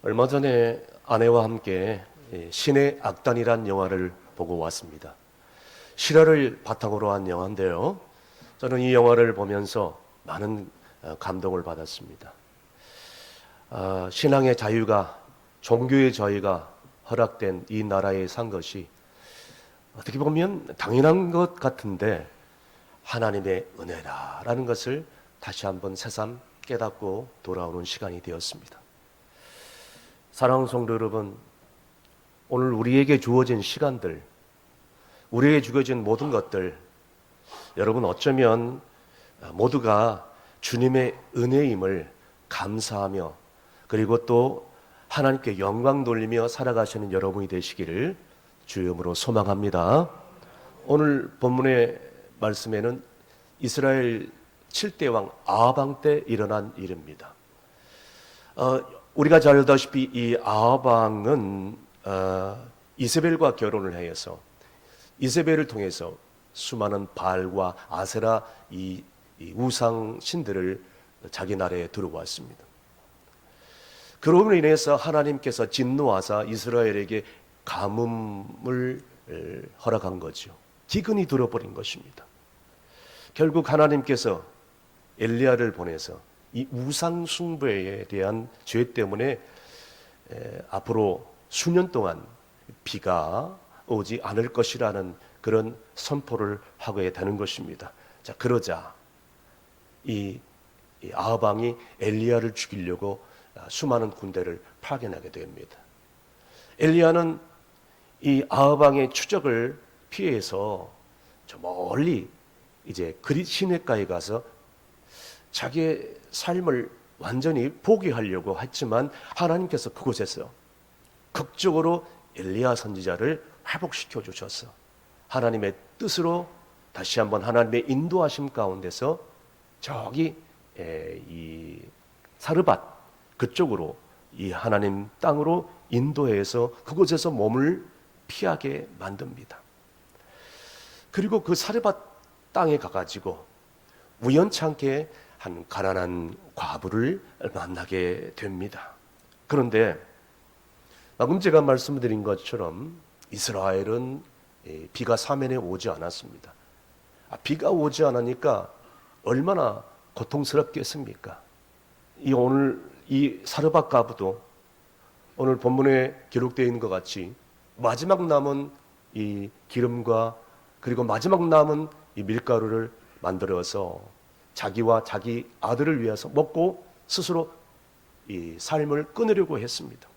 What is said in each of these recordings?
얼마 전에 아내와 함께 신의 악단이란 영화를 보고 왔습니다. 실화를 바탕으로 한 영화인데요. 저는 이 영화를 보면서 많은 감동을 받았습니다. 신앙의 자유가, 종교의 자유가 허락된 이 나라에 산 것이 어떻게 보면 당연한 것 같은데 하나님의 은혜라는 것을 다시 한번 새삼 깨닫고 돌아오는 시간이 되었습니다. 사랑하는 성도 여러분, 오늘 우리에게 주어진 시간들, 우리에게 주어진 모든 것들, 여러분 어쩌면 모두가 주님의 은혜임을 감사하며 그리고 또 하나님께 영광 돌리며 살아가시는 여러분이 되시기를 주님으로 소망합니다. 오늘 본문의 말씀에는 이스라엘 7대 왕 아방 때 일어난 일입니다. 우리가 잘 알다시피 이 아방은 이세벨과 결혼을 해서 이세벨을 통해서 수많은 바알과 아세라 이 우상 신들을 자기 나라에 들어왔습니다. 그로 인해서 하나님께서 진노하사 이스라엘에게 가뭄을 허락한 거죠. 기근이 들어버린 것입니다. 결국 하나님께서 엘리야를 보내서 이 우상 숭배에 대한 죄 때문에 앞으로 수년 동안 비가 오지 않을 것이라는 그런 선포를 하게 되는 것입니다. 자, 그러자 이 아방이 엘리야를 죽이려고 수많은 군대를 파견하게 됩니다. 엘리야는 이 아방의 추적을 피해서 저 멀리 이제 그릿 시내가에 가서 자기의 삶을 완전히 포기하려고 했지만 하나님께서 그곳에서 극적으로 엘리야 선지자를 회복시켜 주셔서 하나님의 뜻으로 다시 한번 하나님의 인도하심 가운데서 저기 이 사르밧 그쪽으로 이 하나님 땅으로 인도해서 그곳에서 몸을 피하게 만듭니다. 그리고 그 사르밧 땅에 가가지고 우연찮게 한 가난한 과부를 만나게 됩니다. 그런데 방금 제가 말씀드린 것처럼 이스라엘은 비가 사면에 오지 않았습니다. 비가 오지 않으니까 얼마나 고통스럽겠습니까? 오늘 이 사르밧 과부도 오늘 본문에 기록되어 있는 것 같이 마지막 남은 이 기름과 그리고 마지막 남은 이 밀가루를 만들어서 자기와 자기 아들을 위해서 먹고 스스로 이 삶을 끊으려고 했습니다.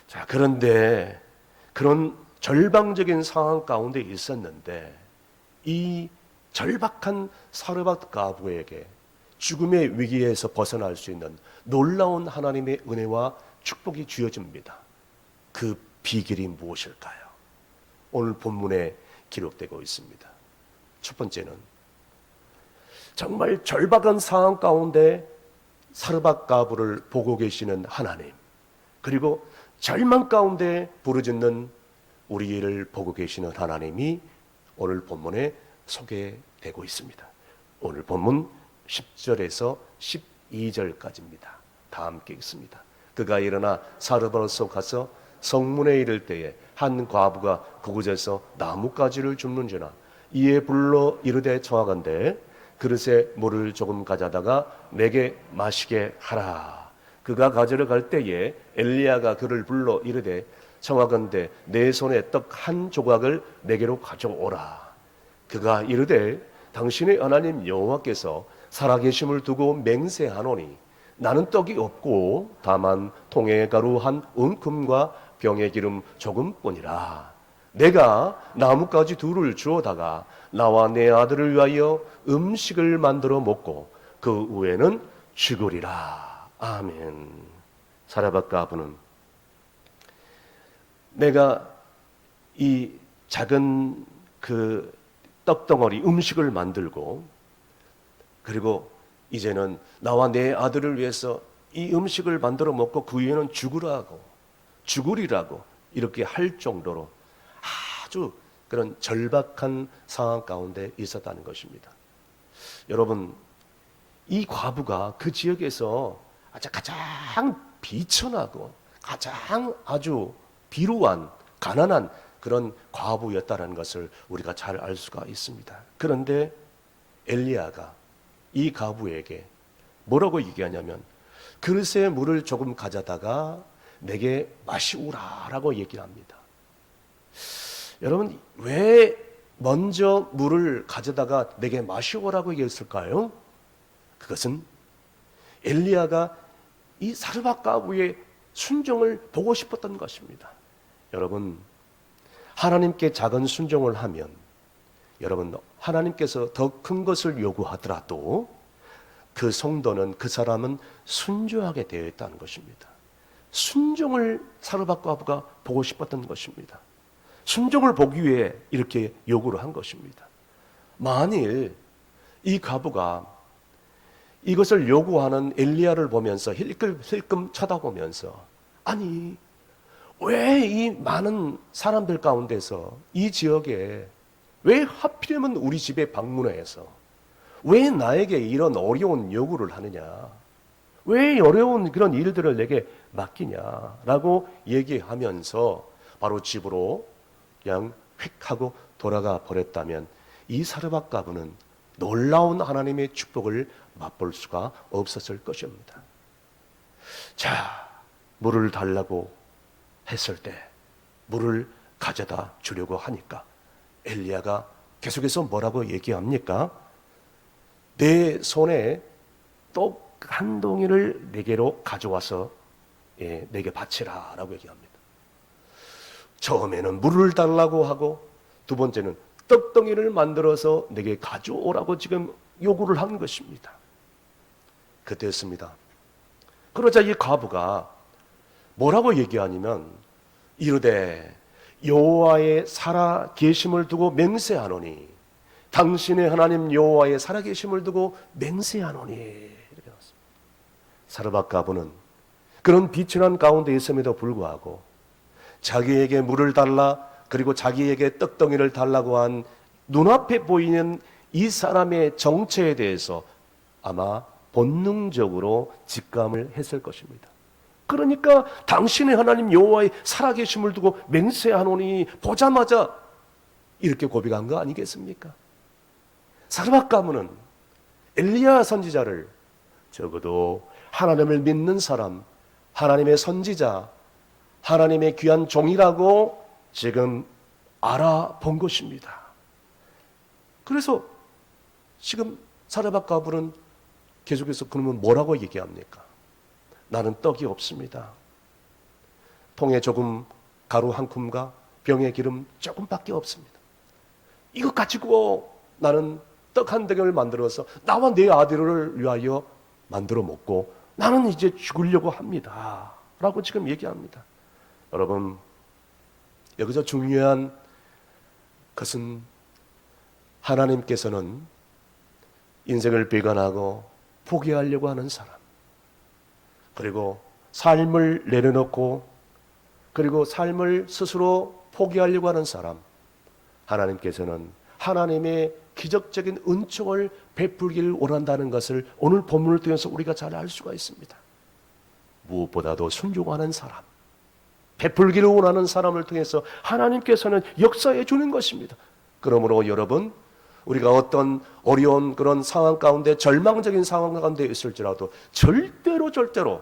자, 그런데 그런 절망적인 상황 가운데 있었는데 이 절박한 사르밧 과부에게 죽음의 위기에서 벗어날 수 있는 놀라운 하나님의 은혜와 축복이 주어집니다. 그 비결이 무엇일까요? 오늘 본문에 기록되고 있습니다. 첫 번째는 정말 절박한 상황 가운데 사르밧 과부를 보고 계시는 하나님, 그리고 절망 가운데 부르짖는 우리를 보고 계시는 하나님이 오늘 본문에 소개되고 있습니다. 오늘 본문 10절에서 12절까지입니다. 다 함께 읽습니다. 그가 일어나 사르밧으로 가서 성문에 이를 때에 한 과부가 그곳에서 나뭇가지를 줍는지나 이에 불러 이르되 청하건대 그릇에 물을 조금 가져다가 내게 마시게 하라. 그가 가지러 갈 때에 엘리야가 그를 불러 이르되 청하건대 내 손에 떡 한 조각을 내게로 가져오라. 그가 이르되 당신의 하나님 여호와께서 살아계심을 두고 맹세하노니 나는 떡이 없고 다만 통에 가루 한 움큼과 병에 기름 조금뿐이라. 내가 나뭇가지 둘을 주어다가 나와 내 아들을 위하여 음식을 만들어 먹고 그 후에는 죽으리라. 아멘. 사르밧 과부는 내가 이 작은 그 떡덩어리 음식을 만들고 그리고 이제는 나와 내 아들을 위해서 이 음식을 만들어 먹고 그 후에는 죽으리라고 이렇게 할 정도로 아주 그런 절박한 상황 가운데 있었다는 것입니다. 여러분, 이 과부가 그 지역에서 가장 비천하고 가장 아주 비루한 가난한 그런 과부였다는 것을 우리가 잘 알 수가 있습니다. 그런데 엘리야가 이 과부에게 뭐라고 얘기하냐면 그릇에 물을 조금 가져다가 내게 마시우라라고 얘기를 합니다. 여러분, 왜 먼저 물을 가져다가 내게 마시오라고 얘기했을까요? 그것은 엘리야가 이 사르밧 과부의 순종을 보고 싶었던 것입니다. 여러분, 하나님께 작은 순종을 하면 여러분, 하나님께서 더 큰 것을 요구하더라도 그 성도는, 그 사람은 순종하게 되어 있다는 것입니다. 순종을 사르밧 과부가 보고 싶었던 것입니다. 순종을 보기 위해 이렇게 요구를 한 것입니다. 만일 이 과부가 이것을 요구하는 엘리야를 보면서 힐끔 쳐다보면서 아니 왜 이 많은 사람들 가운데서 이 지역에 왜 하필이면 우리 집에 방문해서 왜 나에게 이런 어려운 요구를 하느냐, 왜 어려운 그런 일들을 내게 맡기냐라고 얘기하면서 바로 집으로 그냥 휙 하고 돌아가 버렸다면 이 사르밧 과부는 놀라운 하나님의 축복을 맛볼 수가 없었을 것입니다. 자, 물을 달라고 했을 때 물을 가져다 주려고 하니까 엘리야가 계속해서 뭐라고 얘기합니까? 내 손에 떡 한 덩이를 내게로 가져와서 내게 바치라 라고 얘기합니다. 처음에는 물을 달라고 하고 두 번째는 떡덩이를 만들어서 내게 가져오라고 지금 요구를 한 것입니다. 그때였습니다. 그러자 이 과부가 뭐라고 얘기하냐면 이르되 여호와의 살아 계심을 두고 맹세하노니 당신의 하나님 여호와의 살아 계심을 두고 맹세하노니 이렇게 나왔습니다. 사르밧 과부는 그런 비천한 가운데 있음에도 불구하고 자기에게 물을 달라 그리고 자기에게 떡덩이를 달라고 한 눈앞에 보이는 이 사람의 정체에 대해서 아마 본능적으로 직감을 했을 것입니다. 그러니까 당신의 하나님 여호와의 살아계심을 두고 맹세하노니 보자마자 이렇게 고백한 거 아니겠습니까? 사르밧 과부는 엘리야 선지자를 적어도 하나님을 믿는 사람, 하나님의 선지자, 하나님의 귀한 종이라고 지금 알아본 것입니다. 그래서 지금 사르밧 과부는 계속해서 그러면 뭐라고 얘기합니까? 나는 떡이 없습니다. 통에 조금 가루 한 줌과 병에 기름 조금밖에 없습니다. 이것 가지고 나는 떡 한 덩이를 만들어서 나와 내 아들을 위하여 만들어 먹고 나는 이제 죽으려고 합니다. 라고 지금 얘기합니다. 여러분, 여기서 중요한 것은 하나님께서는 인생을 배관하고 포기하려고 하는 사람, 그리고 삶을 내려놓고 그리고 삶을 스스로 포기하려고 하는 사람, 하나님께서는 하나님의 기적적인 은총을 베풀기를 원한다는 것을 오늘 본문을 통해서 우리가 잘 알 수가 있습니다. 무엇보다도 순종하는 사람, 베풀기를 원하는 사람을 통해서 하나님께서는 역사해 주는 것입니다. 그러므로 여러분, 우리가 어떤 어려운 그런 상황 가운데, 절망적인 상황 가운데 있을지라도 절대로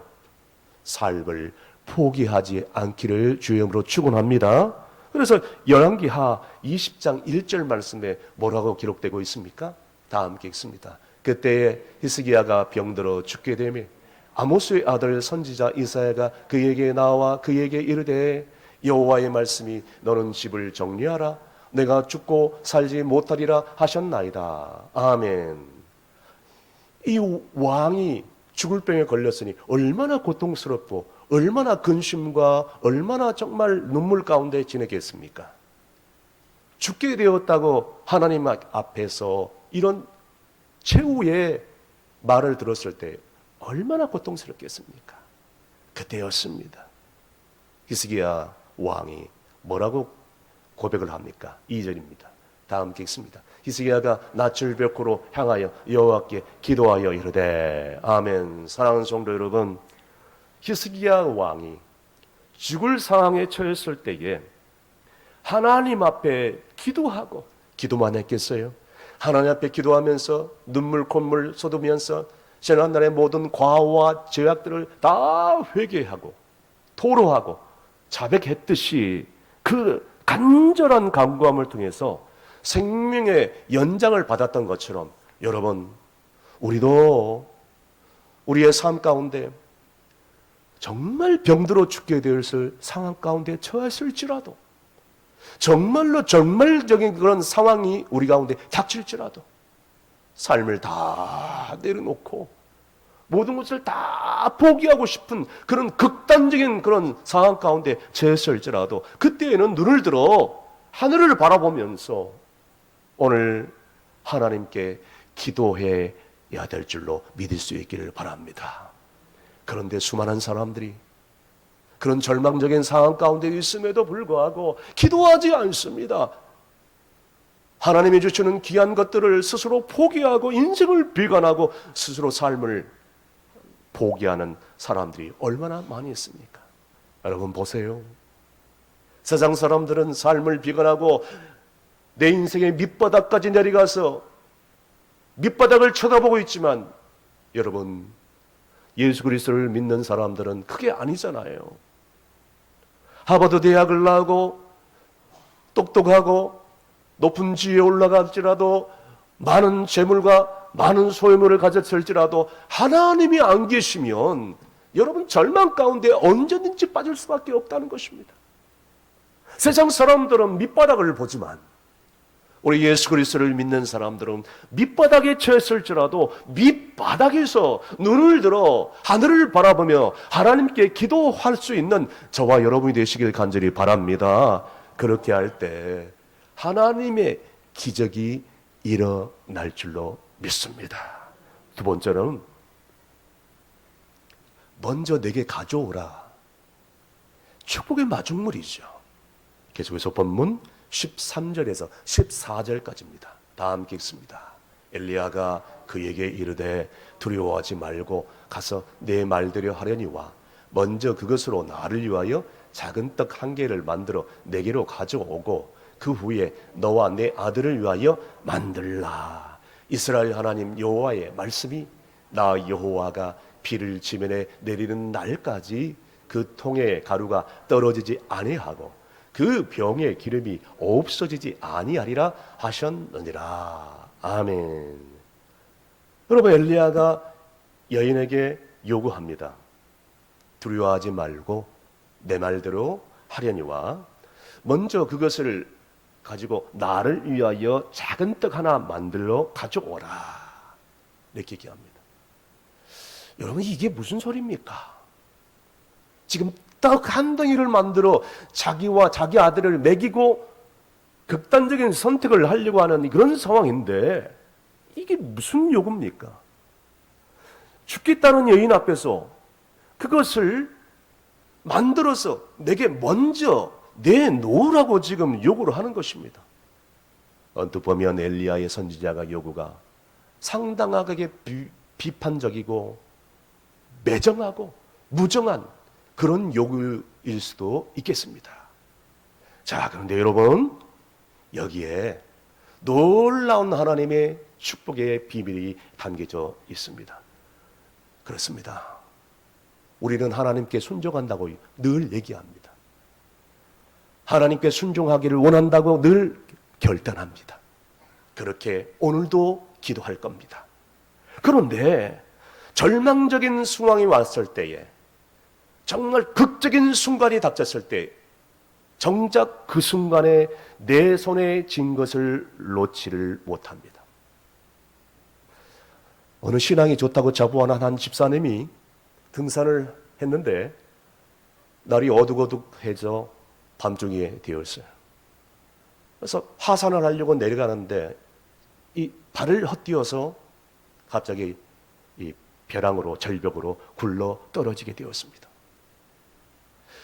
삶을 포기하지 않기를 주의 이름으로 축원합니다. 그래서 열왕기하 20장 1절 말씀에 뭐라고 기록되고 있습니까? 다 함께 읽습니다. 그때에 히스기야가 병들어 죽게 되매 아모스의 아들 선지자 이사야가 그에게 나와 그에게 이르되 여호와의 말씀이 너는 집을 정리하라 내가 죽고 살지 못하리라 하셨나이다. 아멘. 이 왕이 죽을 병에 걸렸으니 얼마나 고통스럽고 얼마나 근심과 얼마나 정말 눈물 가운데 지내겠습니까? 죽게 되었다고 하나님 앞에서 이런 최후의 말을 들었을 때 얼마나 고통스럽겠습니까? 그때였습니다. 히스기야 왕이 뭐라고 고백을 합니까? 2절입니다. 다 함께 읽습니다. 히스기야가 낯을 벽으로 향하여 여호와께 기도하여 이르되 아멘. 사랑하는 성도 여러분, 히스기야 왕이 죽을 상황에 처했을 때에 하나님 앞에 기도하고, 기도만 했겠어요? 하나님 앞에 기도하면서 눈물 콧물 쏟으면서 지난날의 모든 과오와 죄악들을 다 회개하고 토로하고 자백했듯이 그 간절한 간구함을 통해서 생명의 연장을 받았던 것처럼, 여러분, 우리도 우리의 삶 가운데 정말 병들어 죽게 되었을 상황 가운데 처했을지라도, 정말로 정말적인 그런 상황이 우리 가운데 닥칠지라도 삶을 다 내려놓고 모든 것을 다 포기하고 싶은 그런 극단적인 그런 상황 가운데 처했을지라도, 그때에는 눈을 들어 하늘을 바라보면서 오늘 하나님께 기도해야 될 줄로 믿을 수 있기를 바랍니다. 그런데 수많은 사람들이 그런 절망적인 상황 가운데 있음에도 불구하고 기도하지 않습니다. 하나님이 주시는 귀한 것들을 스스로 포기하고 인생을 비관하고 스스로 삶을 포기하는 사람들이 얼마나 많이 있습니까? 여러분 보세요. 세상 사람들은 삶을 비관하고 내 인생의 밑바닥까지 내려가서 밑바닥을 쳐다보고 있지만, 여러분, 예수 그리스도를 믿는 사람들은 그게 아니잖아요. 하버드 대학을 나오고 똑똑하고 높은 지위에 올라갈지라도, 많은 재물과 많은 소유물을 가졌을지라도 하나님이 안 계시면 여러분 절망 가운데 언제든지 빠질 수밖에 없다는 것입니다. 세상 사람들은 밑바닥을 보지만 우리 예수 그리스도를 믿는 사람들은 밑바닥에 처했을지라도 밑바닥에서 눈을 들어 하늘을 바라보며 하나님께 기도할 수 있는 저와 여러분이 되시길 간절히 바랍니다. 그렇게 할 때 하나님의 기적이 일어날 줄로 믿습니다. 두 번째는 먼저 내게 가져오라. 축복의 마중물이죠. 계속해서 본문 13절에서 14절까지입니다. 다 함께 읽습니다. 엘리야가 그에게 이르되 두려워하지 말고 가서 내 말대로 하려니와 먼저 그것으로 나를 위하여 작은 떡 한 개를 만들어 내게로 가져오고 그 후에 너와 내 아들을 위하여 만들라. 이스라엘 하나님 여호와의 말씀이 나 여호와가 비를 지면에 내리는 날까지 그 통의 가루가 떨어지지 아니하고 그 병의 기름이 없어지지 아니하리라 하셨느니라. 아멘. 여러분, 엘리야가 여인에게 요구합니다. 두려워하지 말고 내 말대로 하려니와 먼저 그것을 가지고 나를 위하여 작은 떡 하나 만들어 가져오라. 이렇게 얘기합니다. 여러분, 이게 무슨 소리입니까? 지금 떡 한 덩이를 만들어 자기와 자기 아들을 먹이고 극단적인 선택을 하려고 하는 그런 상황인데 이게 무슨 요구입니까? 죽겠다는 여인 앞에서 그것을 만들어서 내게 먼저 내놓으라고 지금 요구를 하는 것입니다. 언뜻 보면 엘리야의 선지자가 요구가 상당하게 비판적이고 매정하고 무정한 그런 요구일 수도 있겠습니다. 자, 그런데 여러분, 여기에 놀라운 하나님의 축복의 비밀이 담겨져 있습니다. 그렇습니다. 우리는 하나님께 순종한다고 늘 얘기합니다. 하나님께 순종하기를 원한다고 늘 결단합니다. 그렇게 오늘도 기도할 겁니다. 그런데 절망적인 상황이 왔을 때에, 정말 극적인 순간이 닥쳤을 때 정작 그 순간에 내 손에 쥔 것을 놓지를 못합니다. 어느 신앙이 좋다고 자부하는 한 집사님이 등산을 했는데 날이 어둑어둑해져 밤중이 되었어요. 그래서 하산을 하려고 내려가는데 이 발을 헛디뎌서 갑자기 이 벼랑으로 절벽으로 굴러 떨어지게 되었습니다.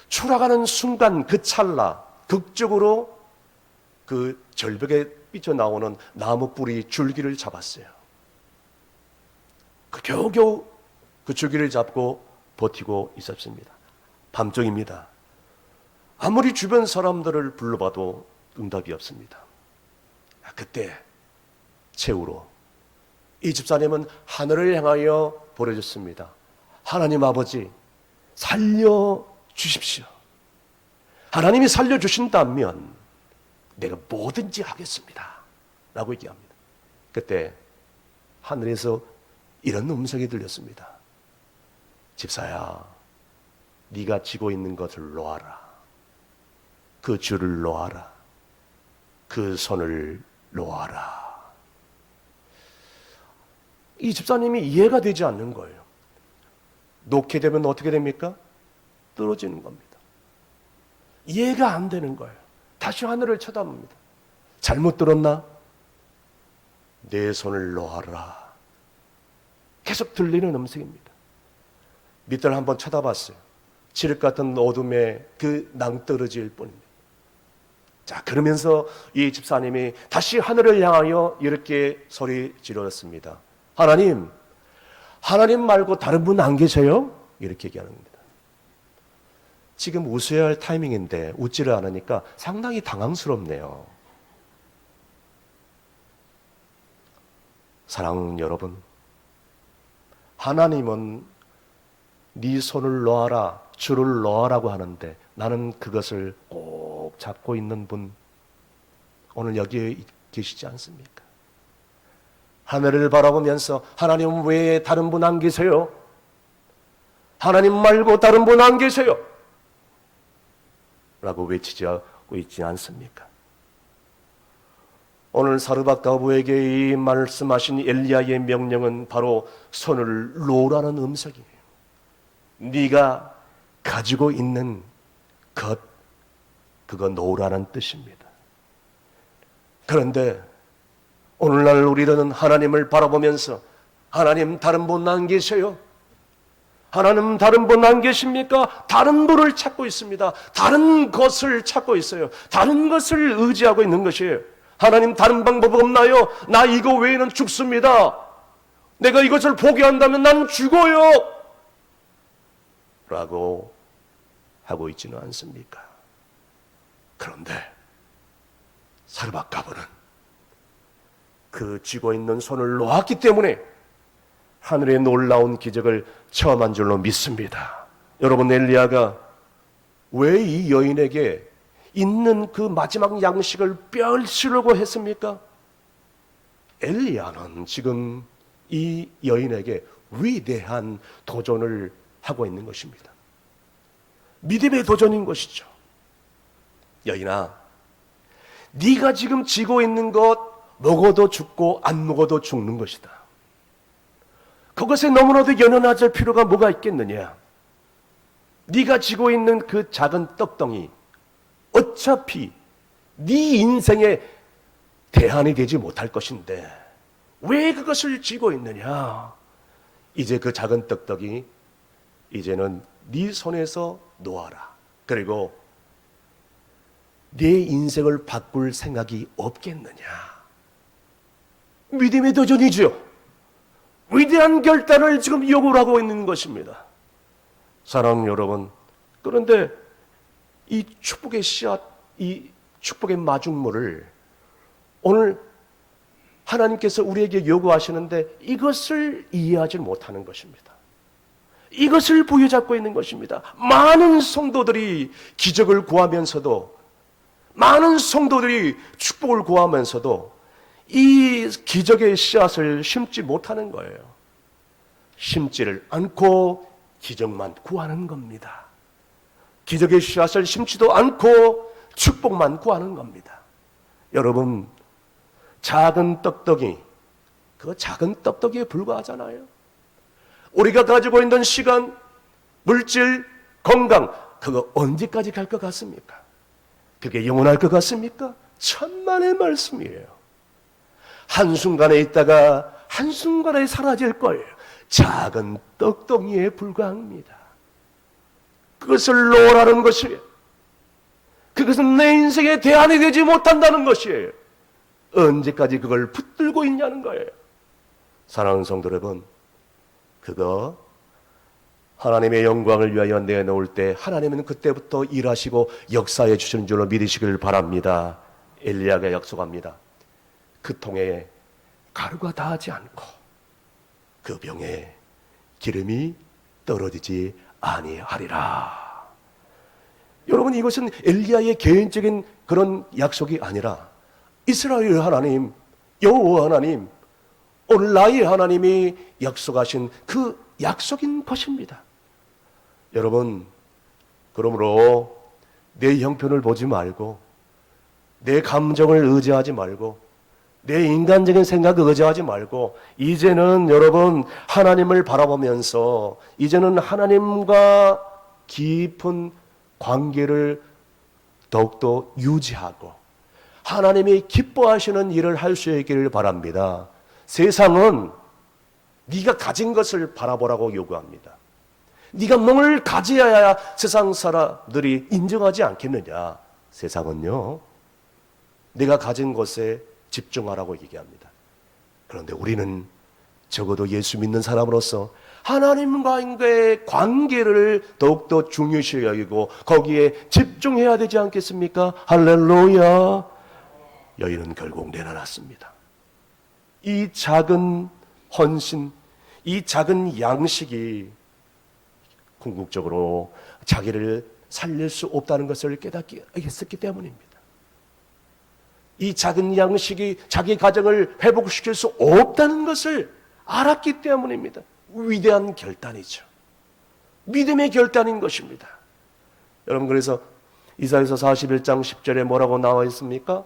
추락하는 순간 그 찰나 극적으로 그 절벽에 삐쳐나오는 나무 뿌리 줄기를 잡았어요. 그 겨우겨우 그 줄기를 잡고 버티고 있었습니다. 밤중입니다. 아무리 주변 사람들을 불러봐도 응답이 없습니다. 그때 최후로 이 집사님은 하늘을 향하여 부르짖습니다. 하나님 아버지, 살려주십시오. 하나님이 살려주신다면 내가 뭐든지 하겠습니다 라고 얘기합니다. 그때 하늘에서 이런 음성이 들렸습니다. 집사야, 네가 쥐고 있는 것을 놓아라. 그 줄을 놓아라. 그 손을 놓아라. 이 집사님이 이해가 되지 않는 거예요. 놓게 되면 어떻게 됩니까? 떨어지는 겁니다. 이해가 안 되는 거예요. 다시 하늘을 쳐다봅니다. 잘못 들었나? 내 손을 놓아라. 계속 들리는 음성입니다. 밑을 한번 쳐다봤어요. 칠흑 같은 어둠에 그 낭떠러지일 뿐입니다. 자, 그러면서 이 집사님이 다시 하늘을 향하여 이렇게 소리 지르었습니다. 하나님 말고 다른 분 안 계세요? 이렇게 얘기하는 겁니다. 지금 웃어야 할 타이밍인데 웃지를 않으니까 상당히 당황스럽네요. 사랑하는 여러분, 하나님은 네 손을 놓아라, 줄을 놓아라고 하는데 나는 그것을 꼭 잡고 있는 분 오늘 여기에 계시지 않습니까? 하늘을 바라보면서 하나님 외에 다른 분 안 계세요? 하나님 말고 다른 분 안 계세요? 라고 외치지 않고 있지 않습니까? 오늘 사르밧가부에게 이 말씀하신 엘리야의 명령은 바로 손을 놓으라는 음성이에요. 네가 가지고 있는 것, 그거 놓으라는 뜻입니다. 그런데 오늘날 우리는 하나님을 바라보면서 하나님 다른 분 안 계세요? 하나님 다른 분 안 계십니까? 다른 분을 찾고 있습니다. 다른 것을 찾고 있어요. 다른 것을 의지하고 있는 것이에요. 하나님 다른 방법 없나요? 나 이거 외에는 죽습니다. 내가 이것을 포기한다면 난 죽어요. 라고 하고 있지는 않습니까? 그런데 사르밧가부는 그 쥐고 있는 손을 놓았기 때문에 하늘의 놀라운 기적을 체험한 줄로 믿습니다. 여러분, 엘리야가 왜 이 여인에게 있는 그 마지막 양식을 빼앗으려고 했습니까? 엘리야는 지금 이 여인에게 위대한 도전을 하고 있는 것입니다. 믿음의 도전인 것이죠. 여인아, 네가 지금 쥐고 있는 것 먹어도 죽고 안 먹어도 죽는 것이다. 그것에 너무나도 연연하실 필요가 뭐가 있겠느냐? 네가 쥐고 있는 그 작은 떡덩이 어차피 네 인생의 대안이 되지 못할 것인데 왜 그것을 쥐고 있느냐? 이제 그 작은 떡떡이 이제는 네 손에서 놓아라. 그리고 내 인생을 바꿀 생각이 없겠느냐? 믿음의 도전이죠. 위대한 결단을 지금 요구를 하고 있는 것입니다. 사랑하는 여러분, 그런데 이 축복의 씨앗, 이 축복의 마중물을 오늘 하나님께서 우리에게 요구하시는데 이것을 이해하지 못하는 것입니다. 이것을 부여잡고 있는 것입니다. 많은 성도들이 기적을 구하면서도, 많은 성도들이 축복을 구하면서도 이 기적의 씨앗을 심지 못하는 거예요. 심지를 않고 기적만 구하는 겁니다. 기적의 씨앗을 심지도 않고 축복만 구하는 겁니다. 여러분, 작은 떡떡이, 그 작은 떡떡이에 불과하잖아요. 우리가 가지고 있는 시간, 물질, 건강, 그거 언제까지 갈 것 같습니까? 그게 영원할 것 같습니까? 천만의 말씀이에요. 한순간에 있다가 한순간에 사라질 거예요. 작은 떡덩이에 불과합니다. 그것을 놓으라는 것이에요. 그것은 내 인생의 대안이 되지 못한다는 것이에요. 언제까지 그걸 붙들고 있냐는 거예요. 사랑하는 성도 여러분, 그거 하나님의 영광을 위하여 내놓을 때 하나님은 그때부터 일하시고 역사해 주시는 줄로 믿으시길 바랍니다. 엘리야가 약속합니다. 그 통에 가루가 닿지 않고 그 병에 기름이 떨어지지 아니하리라. 여러분, 이것은 엘리야의 개인적인 그런 약속이 아니라 이스라엘 하나님, 여호와 하나님, 오늘 나의 하나님이 약속하신 그 약속인 것입니다. 여러분, 그러므로 내 형편을 보지 말고 내 감정을 의지하지 말고 내 인간적인 생각을 의지하지 말고 이제는 여러분 하나님을 바라보면서 이제는 하나님과 깊은 관계를 더욱더 유지하고 하나님이 기뻐하시는 일을 할 수 있기를 바랍니다. 세상은 네가 가진 것을 바라보라고 요구합니다. 네가 뭘 가져야 세상 사람들이 인정하지 않겠느냐. 세상은요, 네가 가진 것에 집중하라고 얘기합니다. 그런데 우리는 적어도 예수 믿는 사람으로서 하나님과의 관계를 더욱더 중요시 여기고 거기에 집중해야 되지 않겠습니까? 할렐루야. 여인은 결국 내려놨습니다. 이 작은 헌신, 이 작은 양식이 궁극적으로 자기를 살릴 수 없다는 것을 깨닫게 했었기 때문입니다. 이 작은 양식이 자기 가정을 회복시킬 수 없다는 것을 알았기 때문입니다. 위대한 결단이죠. 믿음의 결단인 것입니다. 여러분, 그래서 이사야서 41장 10절에 뭐라고 나와 있습니까?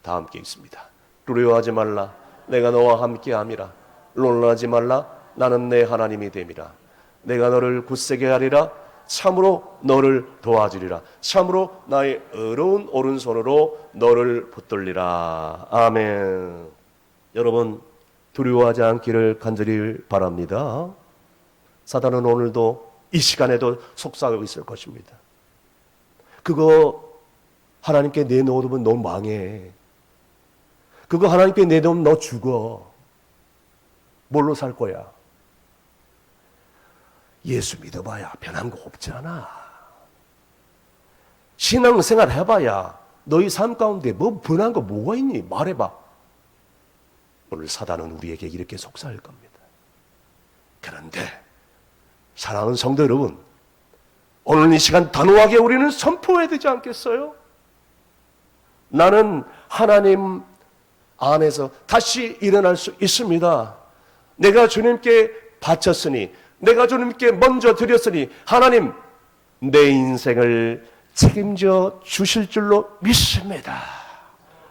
다 함께 있습니다. 두려워하지 말라, 내가 너와 함께함이라. 놀라지 말라, 나는 내 하나님이 됨이라. 내가 너를 굳세게 하리라. 참으로 너를 도와주리라. 참으로 나의 의로운 오른손으로 너를 붙들리라. 아멘. 여러분, 두려워하지 않기를 간절히 바랍니다. 사단은 오늘도 이 시간에도 속삭이고 있을 것입니다. 그거 하나님께 내놓으면 너 망해. 그거 하나님께 내놓으면 너 죽어. 뭘로 살 거야? 예수 믿어봐야 변한 거 없잖아. 신앙생활 해봐야 너희 삶 가운데 뭐 변한 거 뭐가 있니? 말해봐. 오늘 사단은 우리에게 이렇게 속삭일 겁니다. 그런데 사랑하는 성도 여러분, 오늘 이 시간 단호하게 우리는 선포해야 되지 않겠어요? 나는 하나님 안에서 다시 일어날 수 있습니다. 내가 주님께 바쳤으니, 내가 주님께 먼저 드렸으니 하나님 내 인생을 책임져 주실 줄로 믿습니다.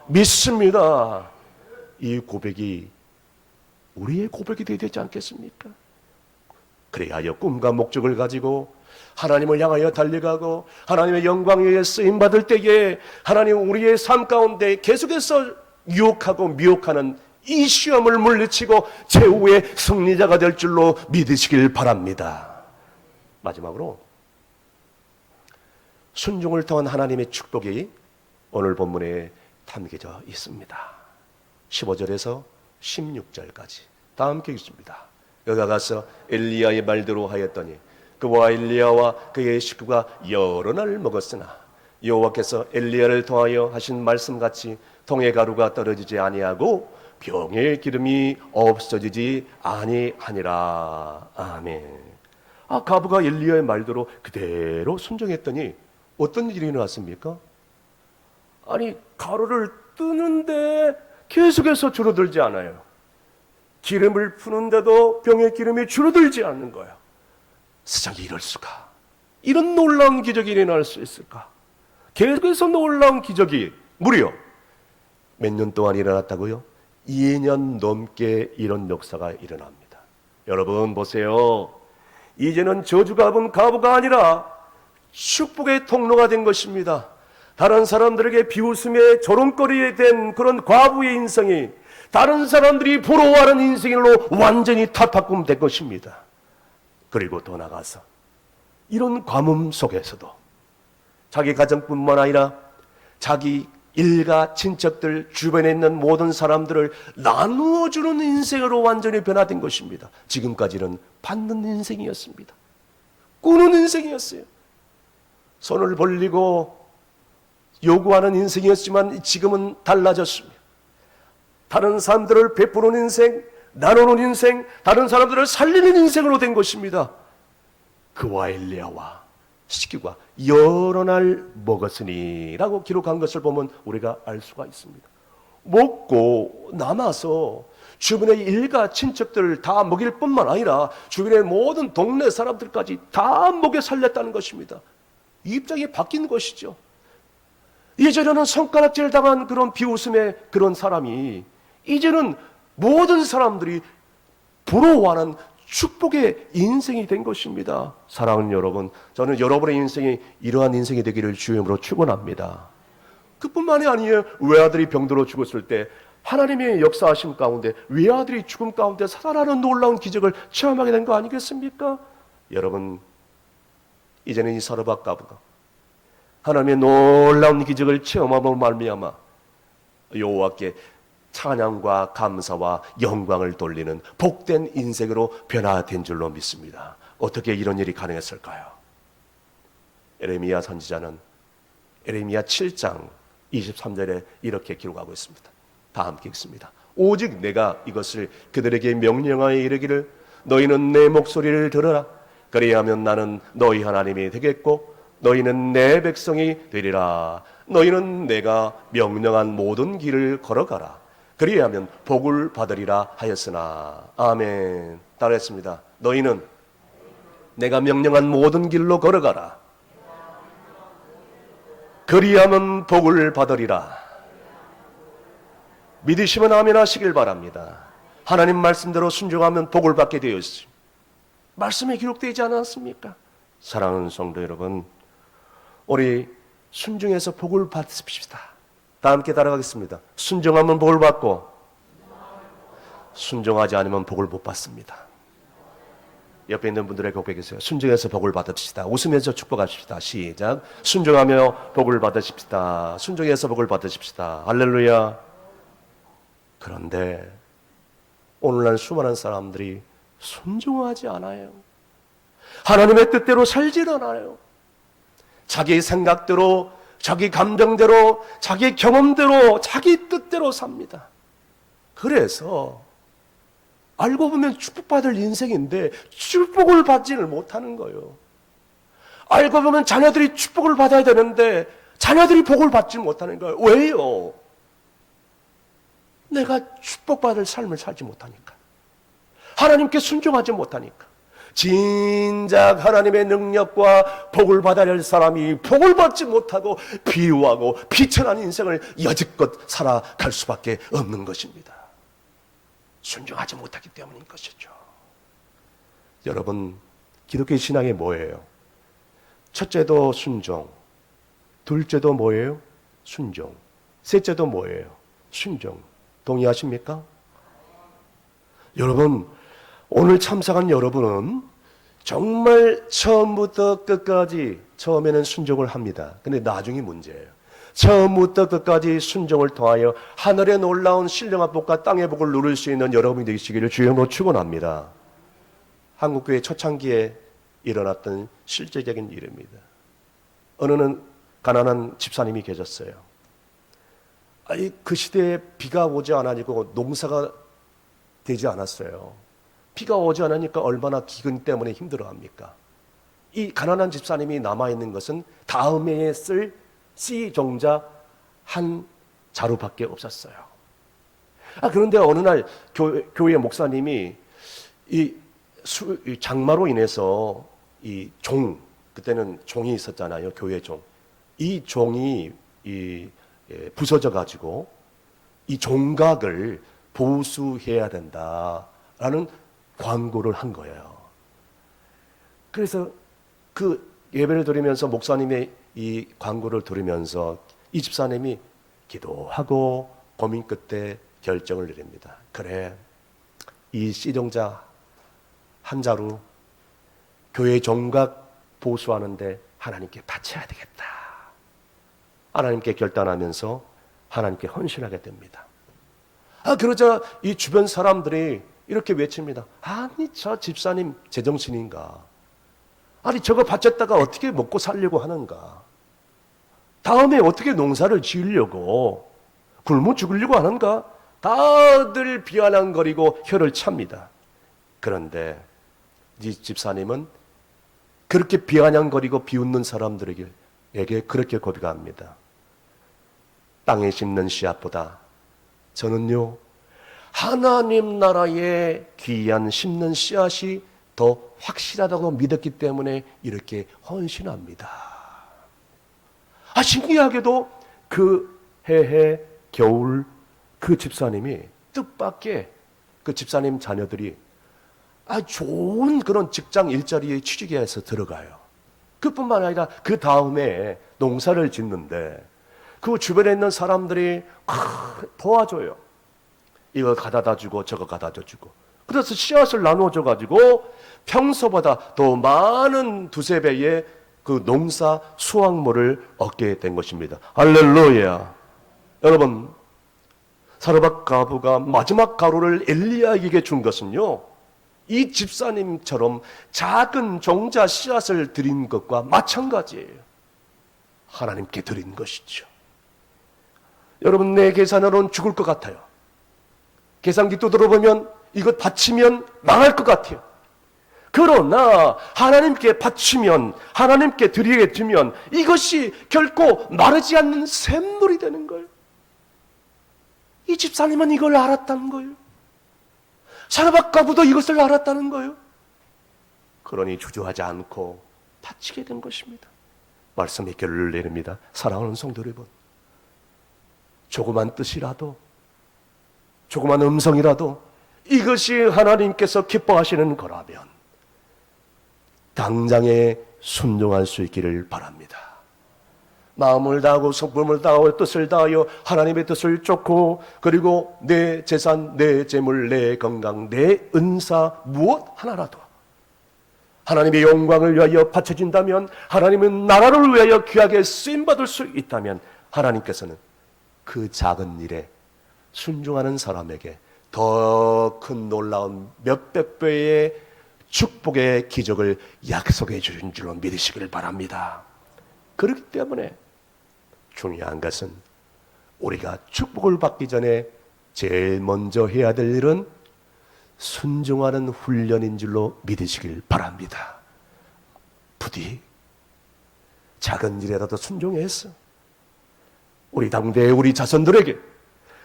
믿습니다. 이 고백이 우리의 고백이 되어야 되지 않겠습니까? 그래야 꿈과 목적을 가지고 하나님을 향하여 달려가고 하나님의 영광 위에 쓰임받을 때에 하나님 우리의 삶 가운데 계속해서 유혹하고 미혹하는 이 시험을 물리치고 최후의 승리자가 될 줄로 믿으시길 바랍니다. 마지막으로 순종을 통한 하나님의 축복이 오늘 본문에 담겨져 있습니다. 15절에서 16절까지 다 함께 읽습니다. 여기가 가서 엘리야의 말대로 하였더니 그와 엘리야와 그의 식구가 여러 날 먹었으나 여호와께서 엘리야를 통하여 하신 말씀같이 통의 가루가 떨어지지 아니하고 병의 기름이 없어지지 아니하니라. 아멘. 가부가 엘리야의 말대로 그대로 순종했더니 어떤 일이 일어났습니까? 아니, 가루를 뜨는데 계속해서 줄어들지 않아요. 기름을 푸는데도 병의 기름이 줄어들지 않는 거예요. 세상에 이럴 수가. 이런 놀라운 기적이 일어날 수 있을까? 계속해서 놀라운 기적이 무려 몇 년 동안 일어났다고요? 2년 넘게 이런 역사가 일어납니다. 여러분 보세요. 이제는 저주가 본 가부가 아니라 축복의 통로가 된 것입니다. 다른 사람들에게 비웃음의 조롱거리에 된 그런 과부의 인생이 다른 사람들이 부러워하는 인생으로 완전히 탈바꿈된 것입니다. 그리고 더 나아가서 이런 과문 속에서도 자기 가정뿐만 아니라 자기 일가 친척들 주변에 있는 모든 사람들을 나누어주는 인생으로 완전히 변화된 것입니다. 지금까지는 받는 인생이었습니다. 꾸는 인생이었어요. 손을 벌리고 요구하는 인생이었지만 지금은 달라졌습니다. 다른 사람들을 베푸는 인생, 나누는 인생, 다른 사람들을 살리는 인생으로 된 것입니다. 그와 엘리야와 시기가 여러 날 먹었으니 라고 기록한 것을 보면 우리가 알 수가 있습니다. 먹고 남아서 주변의 일가 친척들을 다 먹일 뿐만 아니라 주변의 모든 동네 사람들까지 다 먹여 살렸다는 것입니다. 입장이 바뀐 것이죠. 예전에는 손가락질 당한 그런 비웃음의 그런 사람이 이제는 모든 사람들이 부러워하는 축복의 인생이 된 것입니다. 사랑하는 여러분, 저는 여러분의 인생이 이러한 인생이 되기를 주님으로 축원합니다. 그뿐만이 아니에요. 외아들이 병들어 죽었을 때 하나님의 역사하심 가운데 외아들이 죽음 가운데 살아나는 놀라운 기적을 체험하게 된 거 아니겠습니까? 여러분, 이제는 이 사르밧 가부가 하나님의 놀라운 기적을 체험함으로 말미암아 여호와께 찬양과 감사와 영광을 돌리는 복된 인생으로 변화된 줄로 믿습니다. 어떻게 이런 일이 가능했을까요? 에레미야 선지자는 에레미야 7장 23절에 이렇게 기록하고 있습니다. 다 함께 읽습니다. 오직 내가 이것을 그들에게 명령하여 이르기를 너희는 내 목소리를 들으라. 그리하면 나는 너희 하나님이 되겠고 너희는 내 백성이 되리라. 너희는 내가 명령한 모든 길을 걸어가라. 그리하면 복을 받으리라 하였으나. 아멘. 따라했습니다. 너희는 내가 명령한 모든 길로 걸어가라. 그리하면 복을 받으리라. 믿으시면 아멘 하시길 바랍니다. 하나님 말씀대로 순종하면 복을 받게 되어 있습니다. 말씀에 기록되지 않았습니까? 사랑하는 성도 여러분, 우리 순종해서 복을 받습시다. 다 함께 따라가겠습니다. 순종하면 복을 받고 순종하지 않으면 복을 못 받습니다. 옆에 있는 분들에게 고백해주세요. 순종해서 복을 받으십시다. 웃으면서 축복하십시다. 시작. 순종하며 복을 받으십시다. 순종해서 복을 받으십시다. 할렐루야. 그런데 오늘날 수많은 사람들이 순종하지 않아요. 하나님의 뜻대로 살질 않아요. 자기 생각대로, 자기 감정대로, 자기 경험대로, 자기 뜻대로 삽니다. 그래서 알고 보면 축복받을 인생인데 축복을 받지를 못하는 거예요. 알고 보면 자녀들이 축복을 받아야 되는데 자녀들이 복을 받지 못하는 거예요. 왜요? 내가 축복받을 삶을 살지 못하니까. 하나님께 순종하지 못하니까. 진작 하나님의 능력과 복을 받아야 할 사람이 복을 받지 못하고 비유하고 비천한 인생을 여지껏 살아갈 수밖에 없는 것입니다. 순종하지 못하기 때문인 것이죠. 여러분, 기독교 신앙이 뭐예요? 첫째도 순종, 둘째도 뭐예요? 순종, 셋째도 뭐예요? 순종. 동의하십니까? 여러분, 오늘 참석한 여러분은 정말 처음부터 끝까지 처음에는 순종을 합니다. 근데 나중이 문제예요. 처음부터 끝까지 순종을 통하여 하늘의 놀라운 신령한 복과 땅의 복을 누릴 수 있는 여러분이 되시기를 주님으로 축원합니다. 한국교회 초창기에 일어났던 실제적인 일입니다. 어느 가난한 집사님이 계셨어요. 그 시대에 비가 오지 않으니까 농사가 되지 않았어요. 비가 오지 않으니까 얼마나 기근 때문에 힘들어합니까? 이 가난한 집사님이 남아있는 것은 다음 해에 쓸 씨 종자 한 자루밖에 없었어요. 그런데 어느 날 교회 목사님이 이 장마로 인해서 이 그때는 종이 있었잖아요. 교회 종. 이 종이 부서져 가지고 이 종각을 보수해야 된다라는 광고를 한 거예요. 그래서 그 예배를 드리면서 목사님의 이 광고를 들으면서 이 집사님이 기도하고 고민 끝에 결정을 내립니다. 그래, 이 씨종자 한 자루 교회 종각 보수하는데 하나님께 바쳐야 되겠다. 하나님께 결단하면서 하나님께 헌신하게 됩니다. 그러자 이 주변 사람들이 이렇게 외칩니다. 아니, 저 집사님 제정신인가? 아니 저거 바쳤다가 어떻게 먹고 살려고 하는가? 다음에 어떻게 농사를 지으려고 굶어 죽으려고 하는가? 다들 비아냥거리고 혀를 찹니다. 그런데 이 집사님은 그렇게 비아냥거리고 비웃는 사람들에게 그렇게 고백합니다. 땅에 심는 씨앗보다 저는요 하나님 나라에 귀한 심는 씨앗이 더 확실하다고 믿었기 때문에 이렇게 헌신합니다. 신기하게도 그 해해 겨울 그 집사님이 뜻밖의 그 집사님 자녀들이 좋은 그런 직장 일자리에 취직해 해서 들어가요. 그뿐만 아니라 그 다음에 농사를 짓는데 그 주변에 있는 사람들이 도와줘요. 이거 갖다 주고 저거 갖다 주고. 그래서 씨앗을 나눠줘 가지고 평소보다 더 많은 두세 배의 그 농사 수확물을 얻게 된 것입니다. 할렐루야. 여러분, 사르밧 과부가 마지막 가루를 엘리야에게 준 것은요, 이 집사님처럼 작은 종자 씨앗을 드린 것과 마찬가지예요. 하나님께 드린 것이죠. 여러분, 내 계산으로는 죽을 것 같아요. 계산기 두드려보면 이것 바치면 망할 것 같아요. 그러나 하나님께 바치면, 하나님께 드리게 되면 이것이 결코 마르지 않는 샘물이 되는 거예요. 이 집사님은 이걸 알았다는 거예요. 사르밧 과부도 이것을 알았다는 거예요. 그러니 주저하지 않고 바치게 된 것입니다. 말씀의 결론을 내립니다. 사랑하는 성도 여러분, 조그만 뜻이라도, 조그만 음성이라도 이것이 하나님께서 기뻐하시는 거라면 당장에 순종할 수 있기를 바랍니다. 마음을 다하고 성품을 다하고 뜻을 다하여 하나님의 뜻을 쫓고, 그리고 내 재산, 내 재물, 내 건강, 내 은사 무엇 하나라도 하나님의 영광을 위하여 바쳐진다면, 하나님의 나라를 위하여 귀하게 쓰임받을 수 있다면 하나님께서는 그 작은 일에 순종하는 사람에게 더 큰 놀라운 몇백 배의 축복의 기적을 약속해 주신 줄로 믿으시길 바랍니다. 그렇기 때문에 중요한 것은 우리가 축복을 받기 전에 제일 먼저 해야 될 일은 순종하는 훈련인 줄로 믿으시길 바랍니다. 부디 작은 일에라도 순종해서 우리 당대의 우리 자손들에게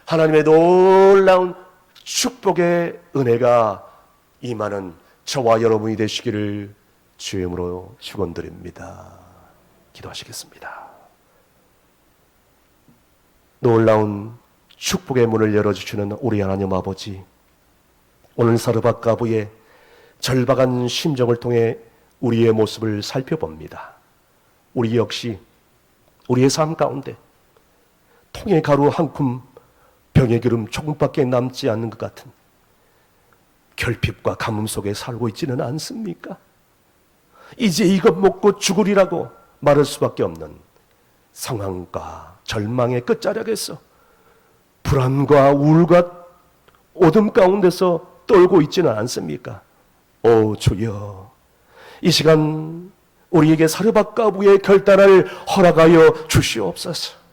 하나님의 놀라운 축복의 은혜가 임하는 저와 여러분이 되시기를 주의 이름으로 축원드립니다. 기도하시겠습니다. 놀라운 축복의 문을 열어주시는 우리 하나님 아버지, 오늘 사르밧 과부의 절박한 심정을 통해 우리의 모습을 살펴봅니다. 우리 역시 우리의 삶 가운데 통의 가루 한 줌, 병의 기름 조금밖에 남지 않는 것 같은 결핍과 가뭄 속에 살고 있지는 않습니까? 이제 이것 먹고 죽으리라고 말할 수밖에 없는 상황과 절망의 끝자락에서 불안과 우울과 어둠 가운데서 떨고 있지는 않습니까? 오 주여, 이 시간 우리에게 사르밧 과부의 결단을 허락하여 주시옵소서.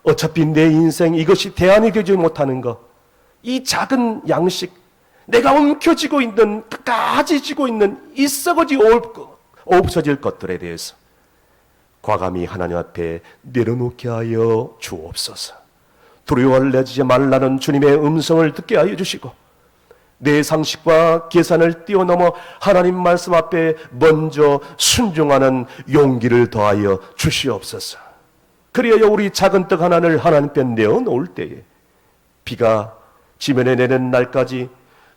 어차피 내 인생 이것이 대안이 되지 못하는 것, 이 작은 양식, 내가 움켜쥐고 있는, 끝까지 쥐고 있는 이 썩어지 없어질 것들에 대해서 과감히 하나님 앞에 내려놓게 하여 주옵소서. 두려워하지 말라는 주님의 음성을 듣게 하여 주시고, 내 상식과 계산을 뛰어넘어 하나님 말씀 앞에 먼저 순종하는 용기를 더하여 주시옵소서. 그리하여 우리 작은 떡 하나를 하나님께 내어놓을 때에 비가 지면에 내리는 날까지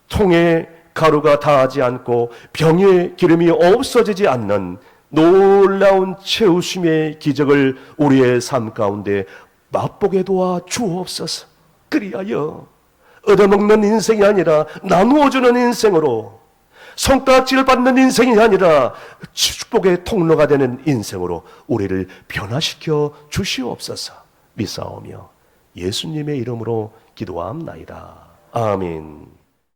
통에 가루가 닿지 않고 병의 기름이 없어지지 않는 놀라운 채우심의 기적을 우리의 삶 가운데 맛보게 도와 주옵소서. 그리하여 얻어먹는 인생이 아니라 나누어주는 인생으로, 손가락질 받는 인생이 아니라 축복의 통로가 되는 인생으로 우리를 변화시켜 주시옵소서. 믿사오며 예수님의 이름으로 기도함나이다. 아멘.